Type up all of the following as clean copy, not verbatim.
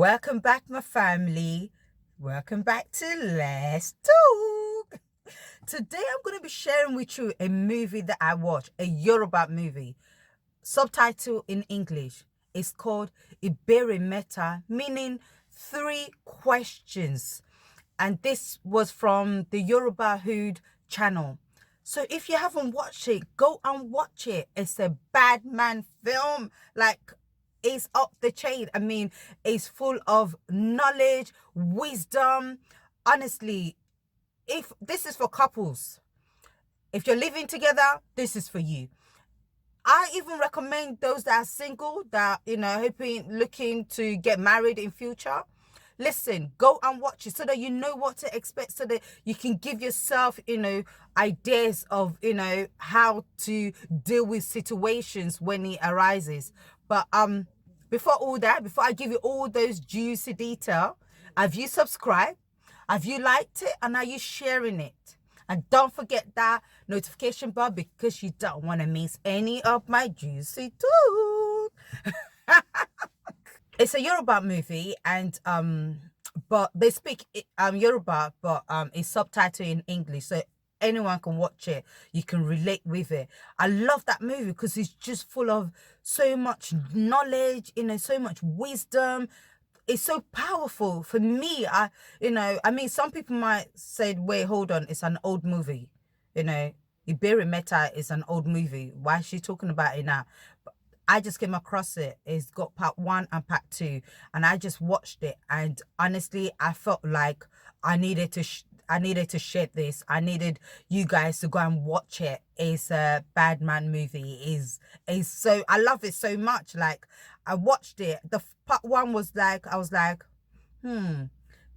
Welcome back, my family. Welcome back to Let's Talk. Today, I'm going to be sharing with you a movie that I watched, a Yoruba movie. Subtitle in English. It's called Ibeere Meta, meaning 3 questions. And this was from the Yorubahood channel. So if you haven't watched it, go and watch it. It's a bad man film. Like, it's up the chain. I mean, it's full of knowledge, wisdom. Honestly, if this is for couples, if you're living together, this is for you. I even recommend those that are single, that, looking to get married in future. Listen, go and watch it so that you know what to expect, so that you can give yourself, ideas of, how to deal with situations when it arises. But before all that, before I give you all those juicy detail, have you subscribed? Have you liked it? And are you sharing it? And don't forget that notification bell, because you don't want to miss any of my juicy talk. It's a Yoruba movie, and but they speak Yoruba, but it's subtitled in English, so anyone can watch it. You can relate with it. I love that movie because it's just full of so much knowledge, so much wisdom. It's so powerful for me. I mean, some people might say, wait, hold on, it's an old movie. Ibeere Meta is an old movie. Why is she talking about it now? But I just came across it. It's got part 1 and part 2, and I just watched it. And honestly, I felt like I needed to share this. I needed you guys to go and watch it. It's a bad man movie. Is so, I love it so much. Like, I watched it. The part 1 was like, I was like,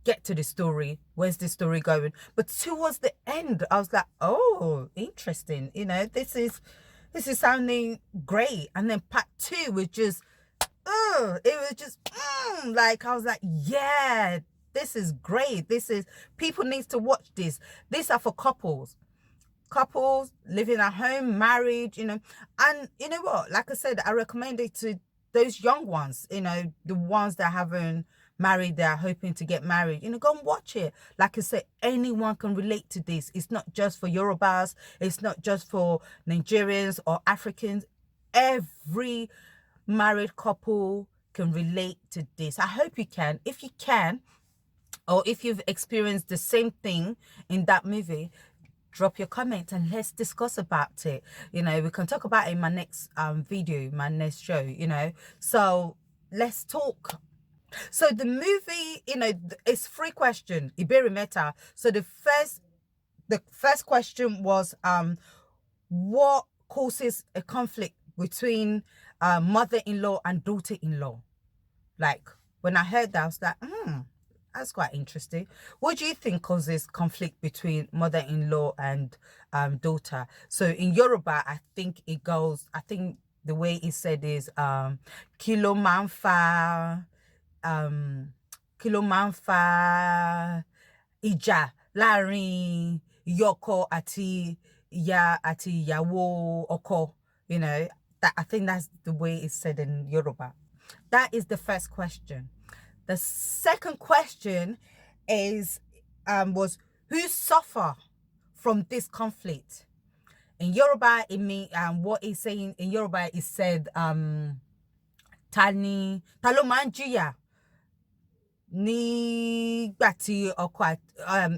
get to the story. Where's the story going? But towards the end, I was like, oh, interesting. This is sounding great. And then part 2 was just, it was just, like, I was like, yeah, this is great. People need to watch this. These are for couples living at home, married, and you know what? Like I said, I recommend it to those young ones, the ones that haven't married, that are hoping to get married. Go and watch it. Like I said, anyone can relate to this. It's not just for Yorubas. It's not just for Nigerians or Africans. Every married couple can relate to this. I hope you can. If you can, or if you've experienced the same thing in that movie, drop your comment and let's discuss about it. We can talk about it in my next video, my next show. So let's talk. So the movie, it's 3 questions, Ibeere Meta. So the first question was, what causes a conflict between mother-in-law and daughter-in-law? Like, when I heard that, I was like, that's quite interesting. What do you think causes conflict between mother-in-law and daughter? So in Yoruba, I think the way it said is kilo manfa ìjà láàrin yọkọ àti ìyàwó ọkọ. That, I think that's the way it's said in Yoruba. That is the first question. The second question was who suffer from this conflict? In Yoruba, it means what it's saying in Yoruba is said ta ló máa ń jìyà nígbà tí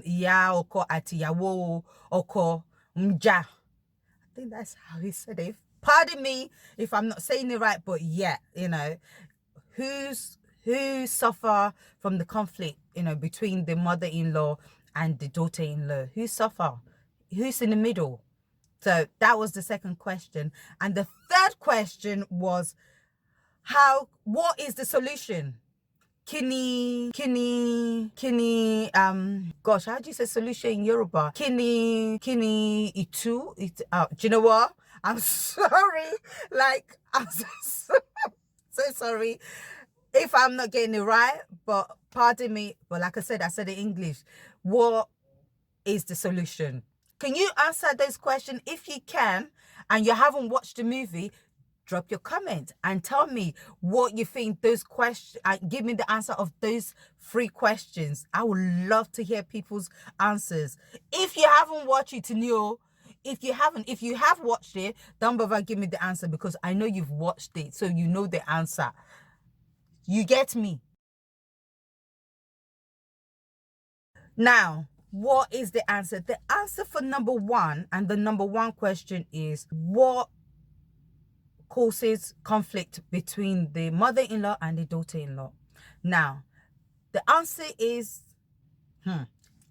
ìyá ọkọ àti ìyàwó ọkọ ń jà. I think that's how he said it. Pardon me if I'm not saying it right, but yeah, who suffer from the conflict, between the mother-in-law and the daughter-in-law? Who suffer? Who's in the middle? So that was the second question. And the third question was, what is the solution? Kini, gosh, how do you say solution in Yoruba? Kini itu. Do you know what? I'm sorry. Like, I'm so sorry if I'm not getting it right, but pardon me. But like I said it in English. What is the solution? Can you answer those questions? If you can, and you haven't watched the movie, drop your comment and tell me what you think those questions, give me the answer of those 3 questions. I would love to hear people's answers. If you haven't watched it, if you have watched it, don't bother give me the answer, because I know you've watched it, so you know the answer. You get me? Now, what is the answer? The answer for number 1, and the number 1 question, is what causes conflict between the mother-in-law and the daughter-in-law? Now, the answer is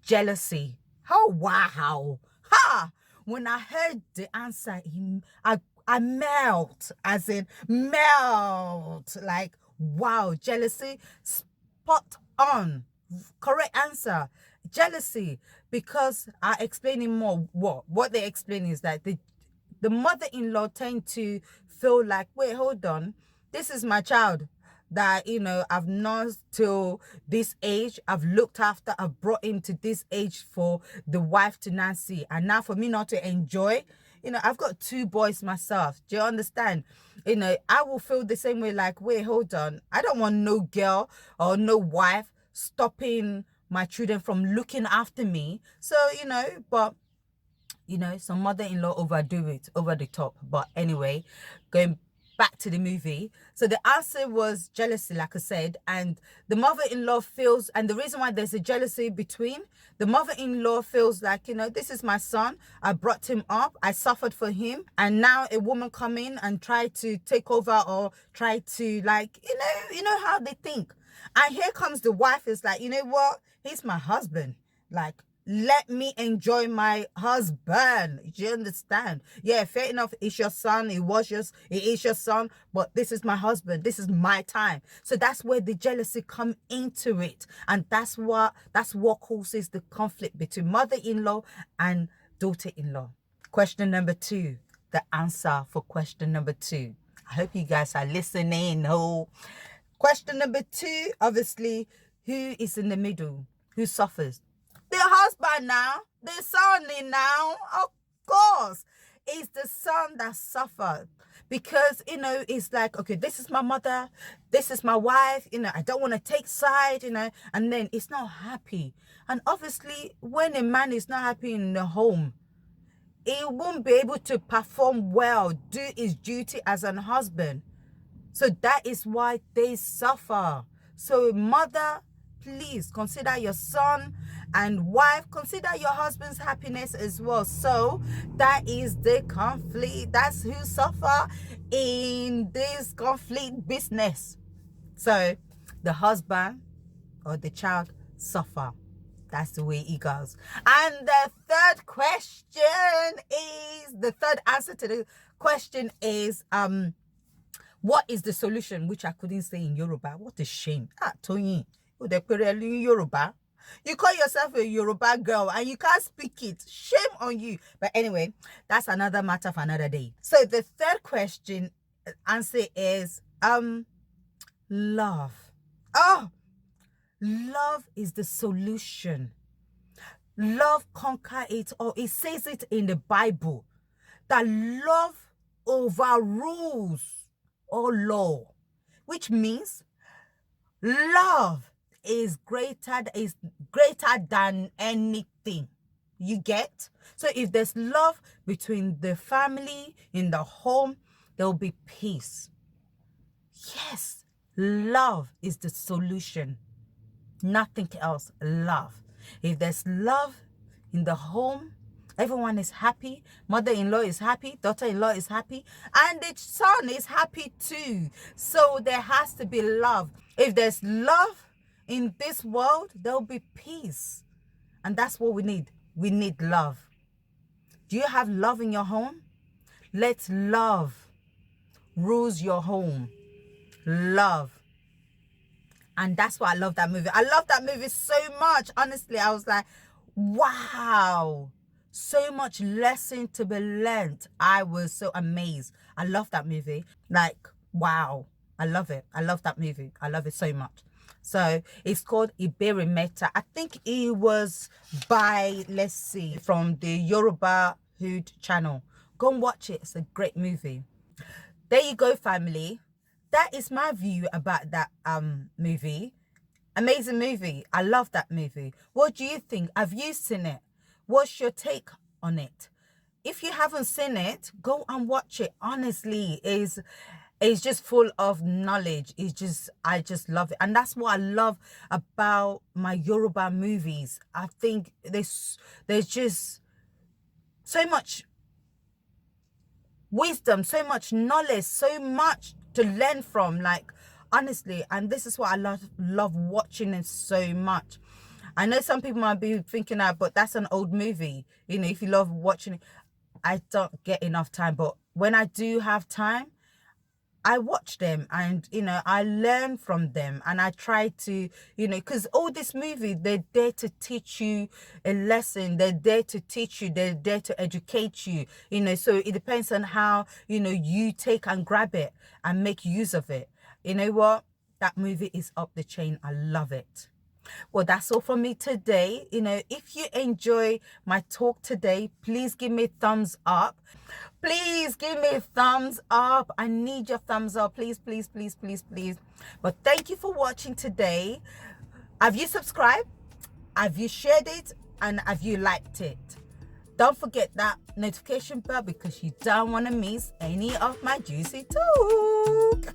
jealousy. Oh, wow. Ha! When I heard the answer, I melt, as in melt. Like, wow, jealousy, spot on. Correct answer. Jealousy, because I explaining more. What they explain is that the mother-in-law tend to feel like, wait, hold on, this is my child that, I've nursed till this age, I've looked after, I've brought him to this age for the wife to not see, and now for me not to enjoy. I've got 2 boys myself. Do you understand? I will feel the same way, like, wait, hold on, I don't want no girl or no wife stopping my children from looking after me. So, but some mother-in-law overdo it, over the top. But anyway, going back to the movie. So the answer was jealousy, like I said, and the mother-in-law feels, and the reason why there's a jealousy between, the mother-in-law feels like, this is my son, I brought him up, I suffered for him, and now a woman come in and try to take over, or try to, like, you know how they think. And here comes the wife, is like, you know what, he's my husband, like, let me enjoy my husband. Do you understand? Yeah, fair enough. It's your son. It is your son. But this is my husband. This is my time. So that's where the jealousy come into it. And that's what causes the conflict between mother-in-law and daughter-in-law. Question number 2. The answer for question number 2. I hope you guys are listening. Oh. Question number 2, obviously, who is in the middle? Who suffers? The husband now, the son now, of course. It's the son that suffered, because, it's like, okay, this is my mother, this is my wife, I don't want to take side, and then it's not happy. And obviously, when a man is not happy in the home, he won't be able to perform well, do his duty as an husband. So that is why they suffer. So mother, please consider your son, and wife, consider your husband's happiness as well. So that is the conflict. That's who suffer in this conflict business. So the husband or the child suffer. That's the way it goes. And the third answer to the question is, what is the solution? Which I couldn't say in Yoruba. What a shame. Tony, Yoruba. You call yourself a Yoruba girl and you can't speak it. Shame on you. But anyway, that's another matter for another day. So the third question answer is love. Oh, love is the solution. Love conquer it all. It says it in the Bible that love overrules all law, which means love is greater than anything. You get? So if there's love between the family, in the home, there will be peace. Yes, love is the solution. Nothing else. Love. If there's love in the home, everyone is happy. Mother-in-law is happy. Daughter-in-law is happy. And the son is happy too. So there has to be love. If there's love in this world, there'll be peace. And that's what we need. We need love. Do you have love in your home? Let love rules your home. Love. And that's why I love that movie. I love that movie so much. Honestly, I was like, wow. So much lesson to be learned. I was so amazed. I love that movie. Like, wow. I love it. I love that movie. I love it so much. So it's called Ibeere Meta. I think it was by, let's see, from the Yorubahood channel. Go and watch it. It's a great movie. there you go, family. That is my view about that movie. Amazing movie. I love that movie. What do you think? Have you seen it? What's your take on it? If you haven't seen it, go and watch it. Honestly, it's just full of knowledge. I just love it. And that's what I love about my Yoruba movies. I think there's just so much wisdom, so much knowledge, so much to learn from, like, honestly. And this is what I love watching it so much. I know some people might be thinking that, but that's an old movie. You know, if you love watching it, I don't get enough time. But when I do have time, I watch them, and you know, I learn from them, and I try to, you know, because all this movie, they're there to teach you a lesson, they're there to teach you, they're there to educate you, you know. So it depends on how, you know, you take and grab it and make use of it. You know what, that movie is up the chain. I love it. Well, that's all from me today. You know, if you enjoy my talk today, please give me a thumbs up. Please give me a thumbs up. I need your thumbs up. Please, please, please, please, please. But thank you for watching today. Have you subscribed? Have you shared it? And have you liked it? Don't forget that notification bell, because you don't want to miss any of my juicy talk.